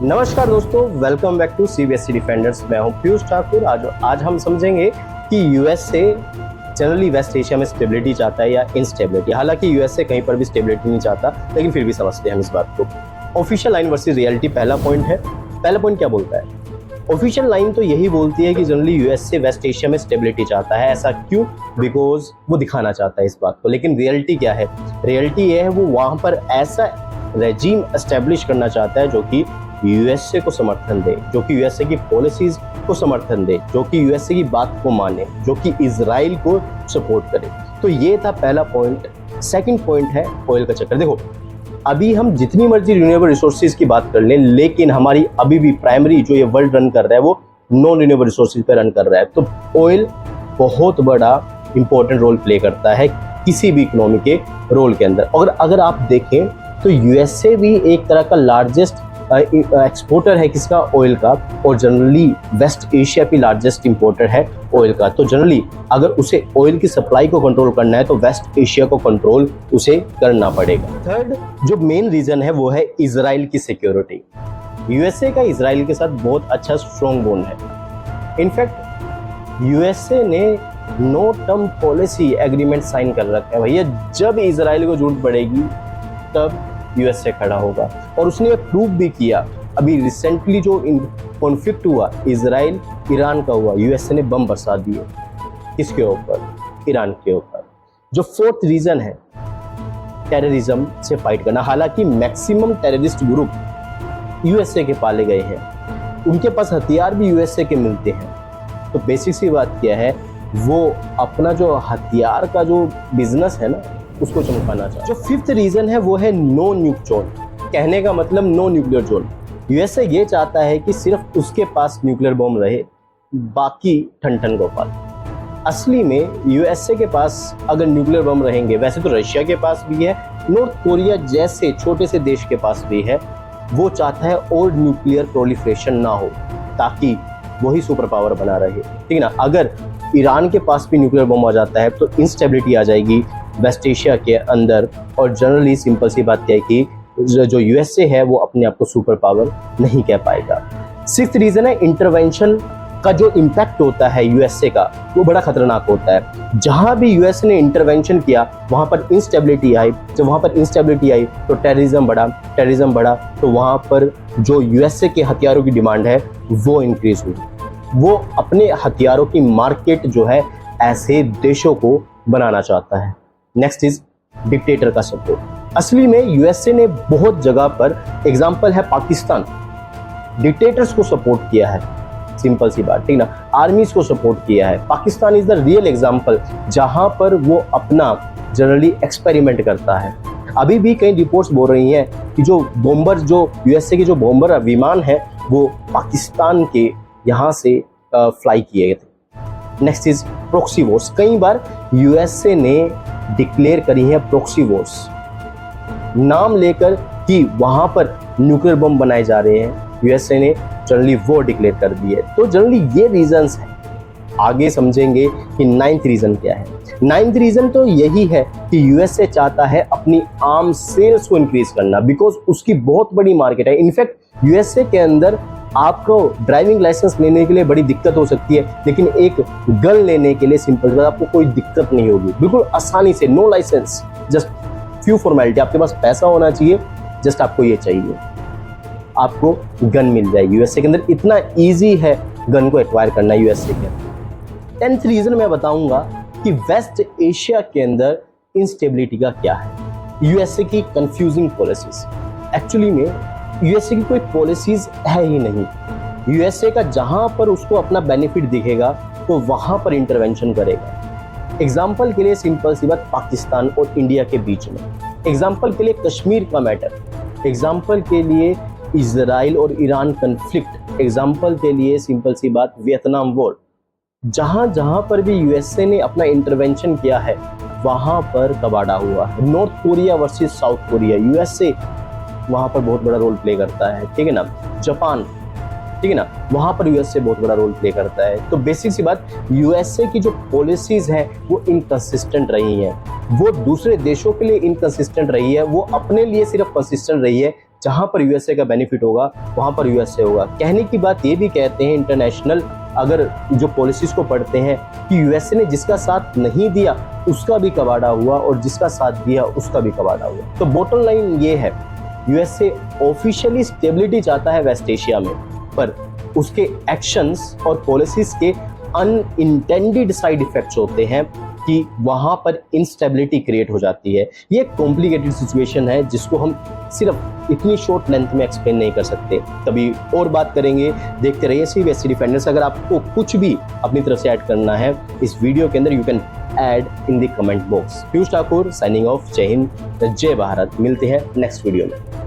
नमस्कार दोस्तों, welcome back to CBSE defenders. मैं हूं पीयूष ठाकुर। आज हम समझेंगे कि यूएसए जनरली वेस्ट एशिया में स्टेबिलिटी चाहता है या इनस्टेबिलिटी। हालांकि यूएसए कहीं पर भी स्टेबिलिटी नहीं चाहता, लेकिन फिर भी समझते हैं हम इस बात को। ऑफिशियल लाइन वर्सेस रियलिटी पहला पॉइंट है। पहला पॉइंट क्या बोलता है? ऑफिशियल लाइन तो यही बोलती है कि जनरली यूएसए वेस्ट एशिया में स्टेबिलिटी चाहता है। ऐसा क्यों? बिकॉज वो दिखाना चाहता है इस बात को। लेकिन रियलिटी क्या है? रियलिटी ये है वो वहाँ पर ऐसा रेजीम एस्टेब्लिश करना चाहता है जो कि यूएसए को समर्थन दे, जो कि यूएसए की पॉलिसीज को समर्थन दे, जो कि यूएसए की बात को माने, जो कि इजराइल को सपोर्ट करे। तो ये था पहला पॉइंट। सेकंड पॉइंट है ऑयल का चक्कर। देखो, अभी हम जितनी मर्जी रिन्यूएबल रिसोर्सेज की बात कर लें, लेकिन हमारी अभी भी प्राइमरी जो ये वर्ल्ड रन कर रहा है वो नॉन रिन्यूएबल रिसोर्सेज पे रन कर रहा है। तो ऑयल बहुत बड़ा इंपॉर्टेंट रोल प्ले करता है किसी भी इकोनॉमी के रोल के अंदर। और अगर आप देखें तो यूएसए भी एक तरह का लार्जेस्ट एक्सपोर्टर है किसका? ऑयल का। और जनरली वेस्ट एशिया की लार्जेस्ट इंपोर्टर है ऑयल का। तो जनरली अगर उसे ऑयल की सप्लाई को कंट्रोल करना है तो वेस्ट एशिया को कंट्रोल उसे करना पड़ेगा। थर्ड जो मेन रीजन है वो है इजराइल की सिक्योरिटी। यूएसए का इजराइल के साथ बहुत अच्छा स्ट्रॉन्ग बॉन्ड है। इनफैक्ट यूएसए ने no term policy agreement sign कर रखा है। भैया, जब इजराइल को जरूरत पड़ेगी तब यूएसए खड़ा होगा। और उसने प्रूव भी किया। अभी रिसेंटली जो कॉन्फ्लिक्ट हुआ इजराइल ईरान का हुआ, यूएसए ने बम बरसा दिए। किसके ऊपर? ईरान के ऊपर। जो फोर्थ रीजन है टेररिज्म से फाइट करना। हालांकि मैक्सिमम टेररिस्ट ग्रुप यूएसए के पाले गए हैं, उनके पास हथियार भी यूएसए के मिलते हैं। तो बेसिक सी बात क्या है, वो अपना जो हथियार का जो बिजनेस है ना उसको चमकाना चाहिए। जो फिफ्थ रीजन है वो है नो न्यूक जोन। कहने का मतलब नो न्यूक्लियर जोन। यूएसए ये चाहता है कि सिर्फ उसके पास न्यूक्लियर बम रहे, बाकी ठन गोपाल। असली में यूएसए के पास अगर न्यूक्लियर बम रहेंगे, वैसे तो रशिया के पास भी है, नॉर्थ कोरिया जैसे छोटे से देश के पास भी है, वो चाहता है और न्यूक्लियर प्रोलिफरेशन ना हो ताकि वही सुपर पावर बना रहे। ठीक है ना? अगर ईरान के पास भी न्यूक्लियर बम आ जाता है तो इंस्टेबिलिटी आ जाएगी वेस्ट एशिया के अंदर। और जनरली सिंपल सी बात क्या है कि जो यूएसए है वो अपने आप को सुपर पावर नहीं कह पाएगा। सिक्स्थ रीजन है इंटरवेंशन का जो इम्पैक्ट होता है यूएसए का वो बड़ा खतरनाक होता है। जहां भी यूएसए ने इंटरवेंशन किया वहां पर इंस्टेबिलिटी आई। जब वहां पर इंस्टेबिलिटी आई तो टेररिज्म बढ़ा तो वहां पर जो यूएसए के हथियारों की डिमांड है वो इंक्रीज हुई। वो अपने हथियारों की मार्केट जो है ऐसे देशों को बनाना चाहता है। नेक्स्ट इज डिक्टेटर का सपोर्ट। असली में यूएसए ने बहुत जगह पर, एग्जांपल है पाकिस्तान, डिक्टेटर्स को सपोर्ट किया है। सिंपल सी बात, ठीक ना? आर्मीज को सपोर्ट किया है। Pakistan is the real example जहां पर वो अपना जनरली एक्सपेरिमेंट करता है। अभी भी कई रिपोर्ट्स बोल रही हैं कि जो बॉम्बर, जो यूएसए के जो बॉम्बर विमान है वो पाकिस्तान के यहाँ से फ्लाई किए गए थे। Next is proxy Wars. कई बार यूएसए ने डिक्लेयर करी है प्रॉक्सी वॉर्स, नाम लेकर कि वहां पर न्यूक्लियर बम बनाए जा रहे हैं। यूएसए ने जनरली वो डिक्लेयर कर दी है। तो जनरली ये रीजंस हैं। आगे समझेंगे कि नाइन्थ रीजन क्या है। नाइन्थ रीजन तो यही है कि यूएसए चाहता है अपनी आर्म सेल्स को इंक्रीज करना, बिकॉज उसकी बहुत बड़ी मार्केट है। इनफैक्ट यूएसए के अंदर आपको ड्राइविंग लाइसेंस लेने के लिए बड़ी दिक्कत हो सकती है, लेकिन एक गन लेने के लिए सिंपल आपको कोई दिक्कत नहीं होगी, बिल्कुल आसानी से। No licence, just few formality. आपके पास पैसा होना चाहिए, जस्ट आपको ये चाहिए, आपको गन मिल जाएगी। यूएसए के अंदर इतना इजी है गन को एक्वायर करना यूएसए के अंदर। 10th रीजन मैं बताऊंगा कि वेस्ट एशिया के अंदर इंस्टेबिलिटी का क्या है। यूएसए की कंफ्यूजिंग पॉलिसीज। एक्चुअली में यूएसए की कोई पॉलिसीज है ही नहीं। यूएसए का जहां पर उसको अपना बेनिफिट दिखेगा तो वहां पर इंटरवेंशन करेगा। एग्जाम्पल के लिए सिंपल सी बात, पाकिस्तान और इंडिया के बीच में। एग्जाम्पल के लिए कश्मीर का मैटर। एग्जाम्पल के लिए इजराइल और ईरान कन्फ्लिक्ट। एग्जाम्पल के लिए सिंपल सी बात, वियतनाम वॉर। जहां जहां पर भी यूएसए ने अपना इंटरवेंशन किया है वहां पर कबाड़ा हुआ है। North Korea versus south Korea, USA वहां पर बहुत बड़ा रोल प्ले करता है। ठीक है ना? जापान, ठीक है ना, वहां पर यूएसए बहुत बड़ा रोल प्ले करता है। तो बेसिक सी बात, यूएसए की जो पॉलिसीज हैं वो इनकंसिस्टेंट रही हैं। वो दूसरे देशों के लिए इनकंसिस्टेंट रही है, वो अपने लिए सिर्फ कंसिस्टेंट रही है, जहां पर यूएसए का बेनिफिट होगा वहां पर यूएसए होगा। कहने की बात ये भी कहते हैं इंटरनेशनल अगर जो पॉलिसीज को पढ़ते हैं कि यूएसए ने जिसका साथ नहीं दिया उसका भी कबाड़ा हुआ और जिसका साथ दिया उसका भी कबाड़ा हुआ। तो बॉटम लाइन ये है, यूएसए ऑफिशियली स्टेबिलिटी चाहता है वेस्ट एशिया में, पर उसके एक्शंस और पॉलिसीज के अनइंटेंडेड साइड इफेक्ट्स होते हैं कि वहां पर इंस्टेबिलिटी क्रिएट हो जाती है। ये एक कॉम्प्लिकेटेड सिचुएशन है जिसको हम सिर्फ इतनी शॉर्ट लेंथ में एक्सप्लेन नहीं कर सकते। कभी और बात करेंगे, देखते रहिए सीबीएसई डिफेंडर्स। अगर आपको कुछ भी अपनी तरफ से ऐड करना है इस वीडियो के अंदर, you can add in the comment box. Piyush Thakur signing off. जय हिंद, जय भारत। मिलते हैं नेक्स्ट वीडियो में।